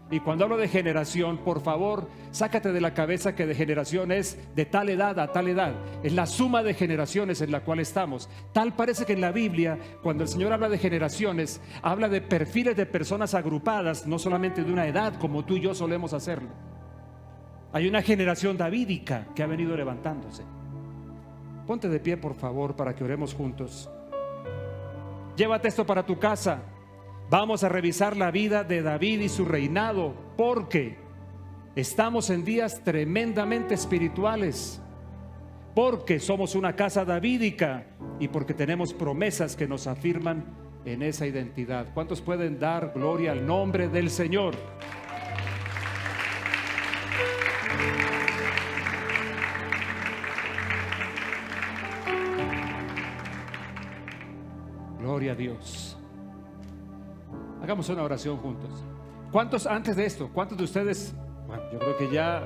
Y cuando hablo de generación, por favor, sácate de la cabeza que de generación es de tal edad a tal edad. Es la suma de generaciones en la cual estamos. Tal parece que en la Biblia, cuando el Señor habla de generaciones, habla de perfiles de personas agrupadas, no solamente de una edad como tú y yo solemos hacerlo. Hay una generación davídica que ha venido levantándose. Ponte de pie, por favor, para que oremos juntos. Llévate esto para tu casa. Vamos a revisar la vida de David y su reinado, porque estamos en días tremendamente espirituales, porque somos una casa davídica y porque tenemos promesas que nos afirman en esa identidad. ¿Cuántos pueden dar gloria al nombre del Señor? Gloria a Dios. Hagamos una oración juntos. ¿Cuántos antes de esto? ¿Cuántos de ustedes? Bueno, yo creo que ya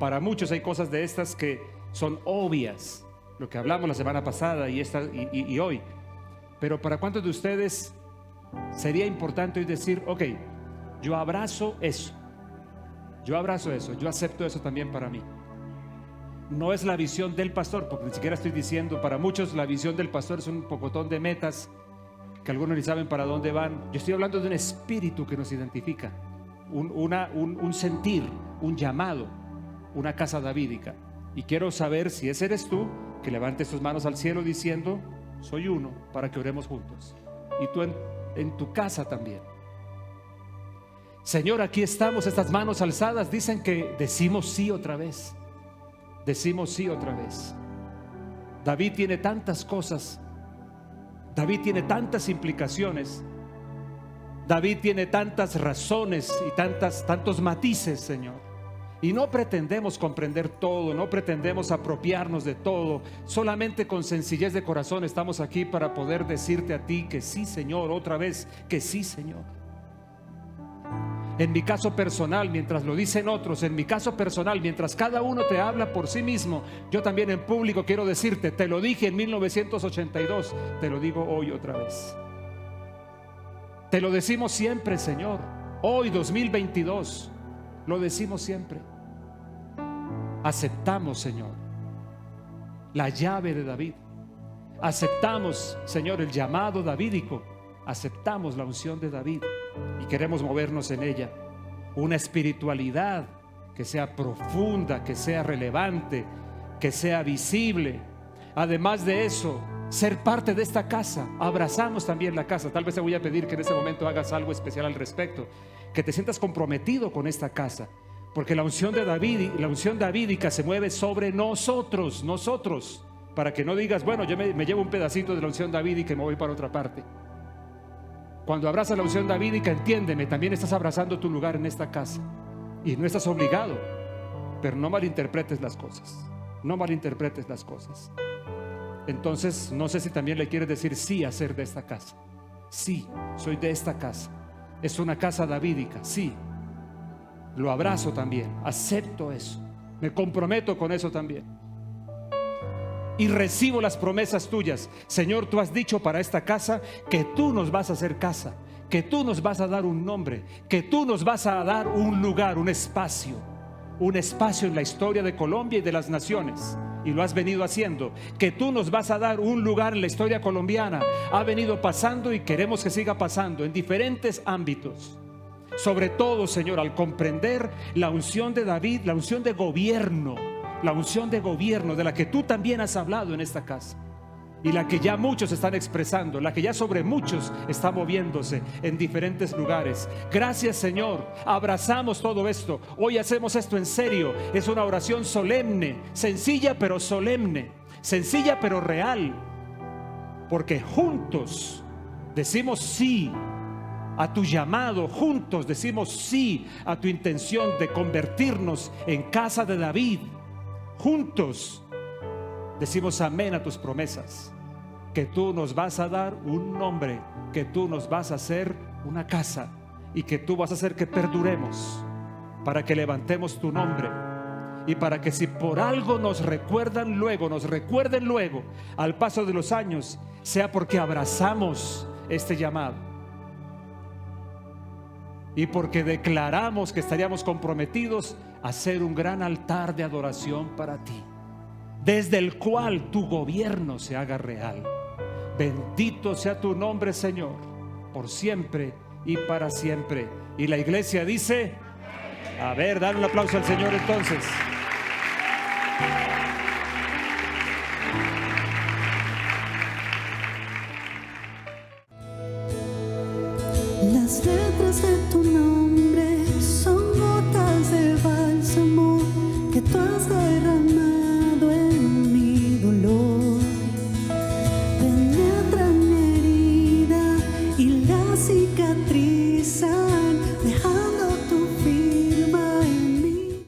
para muchos hay cosas de estas que son obvias, lo que hablamos la semana pasada y hoy. Pero para cuántos de ustedes sería importante hoy decir, ok, yo abrazo eso, yo acepto eso también para mí. No es la visión del pastor, porque ni siquiera estoy diciendo, para muchos la visión del pastor es un pocotón de metas que algunos ni saben para dónde van. Yo estoy hablando de un espíritu que nos identifica, un sentir, un llamado, una casa davídica. Y quiero saber si ese eres tú, que levantes tus manos al cielo diciendo, soy uno, para que oremos juntos. Y tú en tu casa también. Señor, aquí estamos, estas manos alzadas dicen que decimos sí otra vez. Decimos sí otra vez. David tiene tantas cosas. David tiene tantas implicaciones. David tiene tantas razones y tantos matices, Señor. Y no pretendemos comprender todo, no pretendemos apropiarnos de todo. Solamente con sencillez de corazón estamos aquí para poder decirte a ti que sí, Señor, otra vez, que sí, Señor. En mi caso personal, mientras lo dicen otros, en mi caso personal, mientras cada uno te habla por sí mismo, yo también en público quiero decirte, te lo dije en 1982, te lo digo hoy otra vez. Te lo decimos siempre, Señor. Hoy 2022 lo decimos siempre. Aceptamos, Señor, la llave de David. Aceptamos, Señor, el llamado davídico. Aceptamos la unción de David y queremos movernos en ella. Una espiritualidad que sea profunda, que sea relevante, que sea visible. Además de eso, ser parte de esta casa. Abrazamos también la casa. Tal vez te voy a pedir que en este momento hagas algo especial al respecto, que te sientas comprometido con esta casa, porque la unción de David, la unción davídica se mueve sobre nosotros, para que no digas, bueno, yo me llevo un pedacito de la unción davídica y me voy para otra parte. Cuando abrazas la unción davídica, entiéndeme, también estás abrazando tu lugar en esta casa y no estás obligado, pero no malinterpretes las cosas. No malinterpretes las cosas. Entonces, no sé si también le quieres decir sí a ser de esta casa. Sí, soy de esta casa. Es una casa davídica, sí. Lo abrazo también, acepto eso. Me comprometo con eso también. Y recibo las promesas tuyas. Señor, tú has dicho para esta casa que tú nos vas a hacer casa, que tú nos vas a dar un nombre, que tú nos vas a dar un lugar, un espacio en la historia de Colombia y de las naciones. Y lo has venido haciendo. Que tú nos vas a dar un lugar en la historia colombiana. Ha venido pasando y queremos que siga pasando en diferentes ámbitos. Sobre todo, Señor, al comprender la unción de David, la unción de gobierno, de la que tú también has hablado en esta casa, y la que ya muchos están expresando, la que ya sobre muchos está moviéndose en diferentes lugares. Gracias, Señor, abrazamos todo esto. Hoy hacemos esto en serio. Es una oración solemne, sencilla pero solemne, sencilla pero real, porque juntos decimos sí a tu llamado, juntos decimos sí a tu intención de convertirnos en casa de David. Juntos decimos amén a tus promesas, que tú nos vas a dar un nombre, que tú nos vas a hacer una casa y que tú vas a hacer que perduremos, para que levantemos tu nombre y para que si por algo nos recuerden luego al paso de los años, sea porque abrazamos este llamado y porque declaramos que estaríamos comprometidos a hacer un gran altar de adoración para ti, desde el cual tu gobierno se haga real. Bendito sea tu nombre, Señor, por siempre y para siempre. Y la iglesia dice, a ver, dale un aplauso al Señor entonces. las letras de tu nombre.